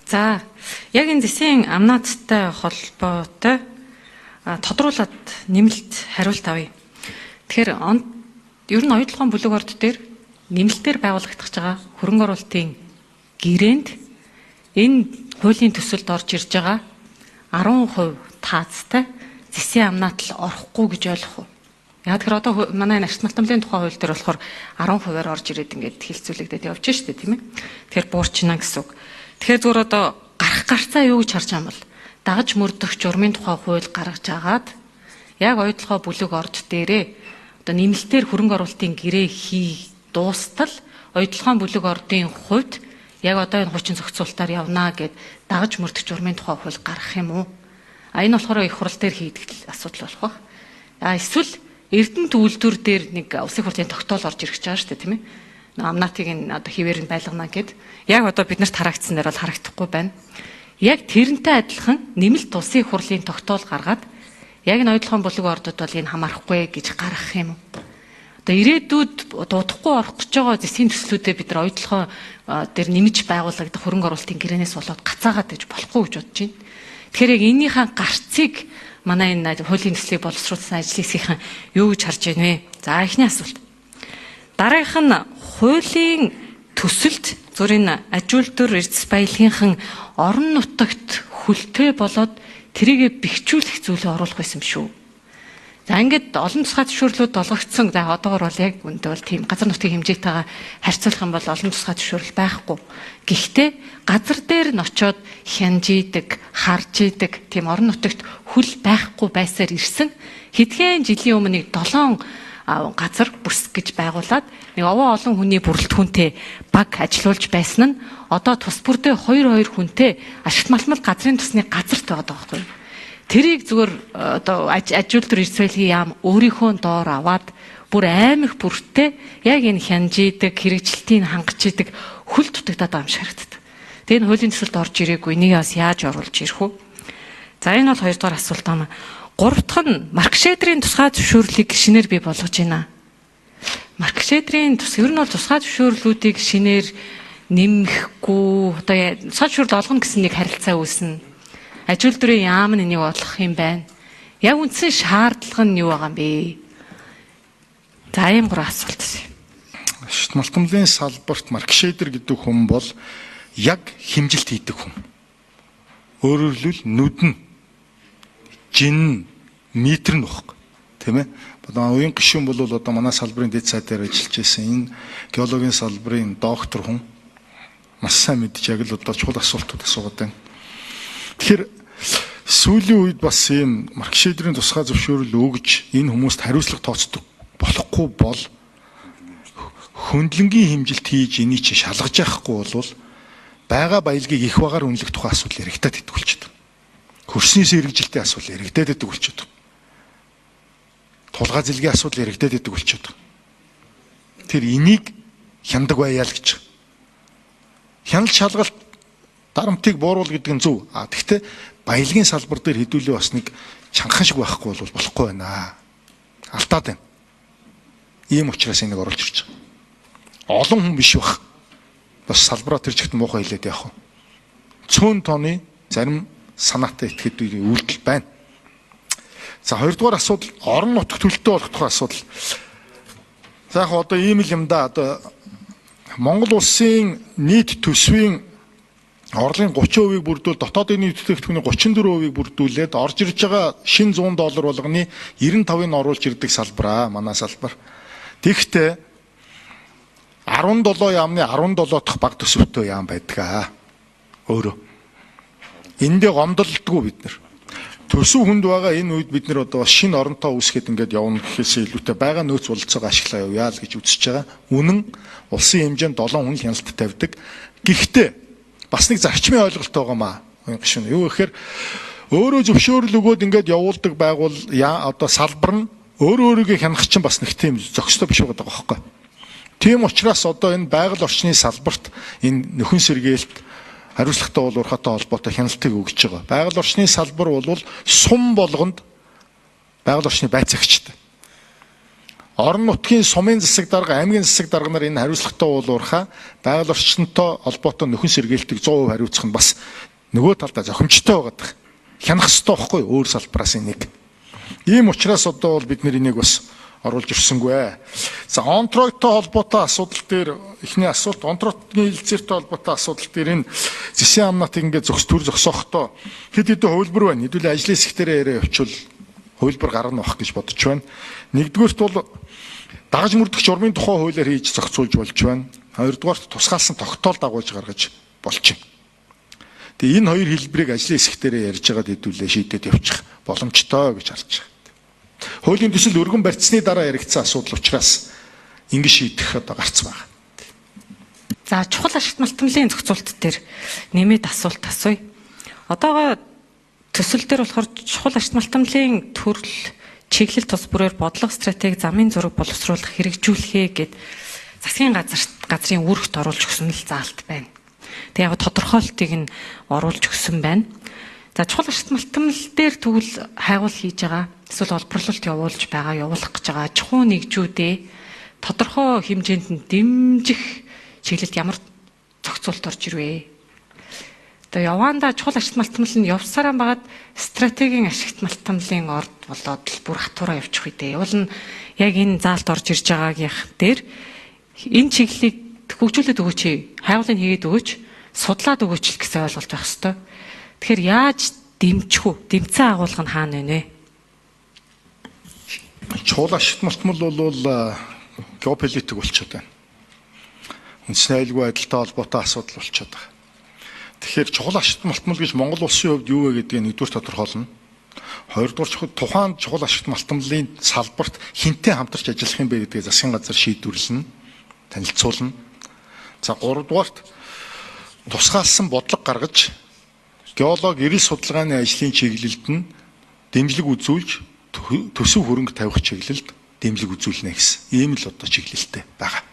За, яг энэ засгийн амнааттай холбоотой тодруулаад нэмэлт хариулт авъя. Тэгэхээр ер нь оюутлогын бүлэг орд дээр нэмэлтээр байгуулагдах байгаа хөрөнгө оруулалтын гэрээнд энэ хуулийн төсөлд орж ирж байгаа 10% таацтай засгийн амнаатал орохгүй гэж ойлгох уу? Яг тэгэхээр одоо манай ашигт малтамлын тухай хууль дээр болохоор 10%-аар орж ирээд ингээд хилцүүлэгдээд явж штэ тийм ээ. Тэгэхээр буурчна гэсэн үг. Тэгэхээр зүгээр одоо гарах гарцаа юу гэж харж байгаа юм бол дагаж мөрдөх журмын тухай хууль гаргаж агаад яг оюутлогоо бүлэг орд дээрээ одоо нэмэлтээр хөрөнгө оруулалтын гэрээ хий дуустал оюутлогын бүлэг ордын хувьд яг одоо энэ хүчин зохицуулалтаар явнаа гэд дагаж мөрдөх журмын тухай хууль гаргах юм уу? Энэ болохоор их хурал дээр хийдэг асуудал болох баг. Эсвэл Эрдэнэ төвлөрдөр дээр нэг улсын хурлын тогтоол орж ирэх гэж байгаа шүү дээ, тийм ээ. Амнаатыг нь одоо хിവэр нь байлгана гэд. Яг одоо бид нарт харагдсан дээр бол харагдахгүй байна. Яг тэрнтэй адилхан нэмэлт улсын хурлын тогтоол гаргаад яг энэ оюутлогын бүлэг ордод бол энэ хамаарахгүй гэж гаргах юм уу? Одоо ирээдүйд дуудахгүй орох гэж байгаа засгийн төслүүдэд бид нар оюутлогоо дээр нэмж байгуулагдах хөрөнгө оруулалтын гэрээнээс болоод гацаагаад гэж болохгүй гэж бодож байна. Тэгэхээр яг энийхээ гарцыг манай энэ хуулийн төслийг боловсруулсан ажлын хэсгийнхэн юу гэж харж байна вэ? За, эхний асуулт. Дараагийнх нь хуулийн төсөлд зүрийн аж үйлдвэр эрдэс баялагийнхан орон нутагт хүлтэй болоод тэрийгэ бэхжүүлэх зүйлээ оруулах байсан шүү. За, ингээд олон тусгай зөвшөөрлүүд олгогдсон. За, одоогор бол яг үүндээ бол тийм газар нутгийн хэмжээтэйгээ харьцуулах юм бол олон тусгай зөвшөөрөл байхгүй. Гэхдээ газар дээр нь очиод хянжийдэг, харж идэг тийм орон нутагт хүл байхгүй байсаар ирсэн хэдхэн жилийн өмнө 7 газар бүс гэж байгуулад нэг овоо олон хүний бүрэлдэхүүнтэй баг ажиллуулж байсан нь одоо тус бүрдээ 2 хүнтэй ашигт малтмал газрын тусны газарт байгаа байхгүй. Тэрийг зүгээр одоо аж үйлдвэр эрдэс баялагын яам өөрийнхөө доор аваад бүр аймаг бүртээ яг энэ хянжийдэг, хэрэгжилтийг хангаж идэг хүл дутагдаад байгаа юм шиг харагддаг. Тэгээ энэ хуулийн төсөлд орж ирээгүй энийг бас яаж оруулж ирэх вэ? За, энэ бол 2 дугаар асуулт байна. 3 дахь нь маркшедрийн тусгай зөвшөөрлийг шинээр бий болгож байна. Маркшедрийн ер нь бол тусгай зөвшөөрлүүдийг шинээр нэмэхгүй одоо тусгай зөвшөөрөл олгоно гэсэн нэг харилцаа үүснэ. Аж үйлдвэрийн яам нь энийг олгох юм байна. Яг үндсэн шаардлага нь юу байгаа юм бэ? За, ийм 3 асуулт байна. Ашигт малтмлын салбарт маркшедер гэдэг хүн бол яг хэмжилт хийдэг хүн. Өөрөөр хэлбэл нүдэн, жин, метр нь багхгүй. Тийм ээ? Одоо уян гишүүн бол одоо манай салбарын дэд сайд дээр ажиллаж байсан энэ геологийн салбарын доктор хүн маш сайн мэдж яг л одоо чухал асуултууд асуугаад байна. Тэгэхээр сүүлийн үед бас ийм маркшедрийн тусгай зөвшөөрөл өгж энэ хүмүүст хариуцлага тооцдог болохгүй бол хөндлөнгийн хэмжилт хийж энийг чи шалгаж яахгүй бол байгаа баялагийг их багаар үнэлэх тухай асуудал яригдаад идэх болчиход. Хөрснөөс хэрэгжилтийн асуудал яригдаад идэх болчиход. Тулгай зэлгийн асуудал яригдаад идэх болчиход. Тэр энийг хяндаг байяа л гэж. Хяналт шалгалт дарамтыг бууруул гэдэг нь зөв. Гэхдээ баялагын салбар дээр хэдүүлээ бас нэг чангахан шиг байхгүй бол болохгүй байна. Алдаад байна. Ийм учраас энийг оруулж ирж байгаа. Олон хүн биш байх. Бас салбараа тэр чигт муухай хэлээд явах. Цөөн тооны зарим санаатай итгэдэг үйлдэл байна. За, 2 дугаар асуудал орон нутагт төлөлтөө болох тухай асуудал. За, яг одоо ийм л юм да. Одоо Монгол улсын нийт төсвийн орлогын 30%-ийг бүрдүүл дотоодын нийт бүтээгдэхүүний 34%-ийг бүрдүүлээд орж ирж байгаа шинэ $100 болгоны 95%-ыг оруулж ирдэг салбар манай салбар. Тэгэхдээ 17 яамны 17 дахь баг төсөвтэй яам байдаг өөрөө. Эндээ гомдолдгоо бид нар. Төсөв хүнд байгаа энэ үед бид нар одоо шинэ оронтой үүсгээд ингээд явна гэхээсээ илүүтэй байгаа нөөц бололцоогоо ашиглаа явъя л гэж үзэж байгаа. Үнэн улсын хэмжээнд 7 хүн хяналт тавьдаг. Гэхдээ бас нэг зарчмын ойлголт байгаамаа. Гişүн. Юу гэхээр өөрөө зөвшөөрөл өгөөд ингээд явуулдаг байгуул одоо салбар нь өөрийгөө хянах чинь бас нэг тийм зохистой биш байгаа байхгүй. Тийм учраас одоо энэ байгаль орчны салбарт энэ нөхөн сэргээлт хариуцлагатай уулуурхатай холбоотой хяналтыг өгж байгаа. Байгаль орчны салбар бол сум болгонд байгаль орчны байцаагчтай. орон нутгийн сумын засаг дарга, аймгийн засаг дарга нар энэ хариуцлагатай уулуурхаа байгаль орчинтой холбоотой нөхөн сэргээлтийг 100% хариуцах нь бас нөгөө талдаа зохимжтой байгаад хянах ёстой байхгүй өөр салбараас энийг. Ийм учраас одоо бол бид энийг бас оруулж ирсэнгүй. За онтрогтой холбоотой асуудал дээр эхний асуулт, онтрогтны хилцээртэй холбоотой асуудал дээр энэ зэсийн амнатыг ингээд төр зогсохдоо хэд хэдэн хувилбар байна. Хэдүүлээ ажлын хэсгтэрээ яриа явуучвал хувилбар гарна бах гэж бодож байна. Нэгдүгээрт бол дагаж мөрдөгч урмын тухай хуулиар хийж зохицуулж болж байна. Хоёрдугаарт тусгаалсан тогтоол дагуулж гаргаж болж байна. Тэгээ энэ хоёр хэлбэрийг ажлын хэсгтэрээ ярьж байгаад хэдүүлээ шийдээд явчих боломжтой гэж харж байна. Хуулийн төсөл өргөн барьцсны дараа яригдсан асуудал учраас ингэ шийдэх одоо гарцсан байна. За чухал ашигт малтмлын зохицуулт дээр нэмээд асуулт асууя. Одоогоо төсөл дээр болохоор чухал ашигт малтмлын төрөл чиглэл тус бүрээр бодлого стратеги замын зураг боловсруулах хэрэгжүүлэхээ гэд засгийн газрын үүрэгт оруулж өгсөн л заалт байна. Тэг яг тодорхойлтыг нь оруулж өгсөн байна. За чухал ашигт малтмал дээр тэгвэл хайгуул хийж байгаа эсвэл олборлолт явуулах гэж байгаа чухал нэгжүүдээ тодорхой хэмжээнд нь дэмжих чиглэлд ямар зохицуулт орж ирвэ. Тэгээ яваандаа чухал ашигт малтмал нь явсараа багад стратегийн ашигт малтмалын орд болоод л бүр хатуураа явчих үедээ. Уул нь яг энэ заалт орж ирж байгаагийнх дээр энэ чиглэлийг хөгжүүлээд өгөөч, хайгуулыг хийгээд өгөөч, судлаад өгөөч л гэсэн ойлголт байх ёстой. Тэгэхээр яаж дэмжих үү? Дэмцэн агуулга нь хаана вэ? Чухал ашигт малтмал бол геополитик болчиход байна. Үндэсний аюулгүй байдалтай холбоотой асуудал болчиход байгаа. Тэгэхээр чухал ашигт малтмал гэж Монгол улсын хувьд юу вэ гэдгийг нэгдүгээр тодорхойлно. Хоёрдугаар тухайн чухал ашигт малтмалын салбарт хинтээ хамтарч ажиллах юм бэ гэдгийг засгийн газар шийдвэрлэнэ, танилцуулна. За гуравдугаарт тусгаалсан бодлого гаргаж геолог эрэл судалгааны ажлын чиглэлд нь дэмжлэг үзүүлж төсөв хөрөнгө тавих чиглэлд дэмжлэг үзүүлнэ гэсэн ийм л одоо чиглэлтэй байгаа.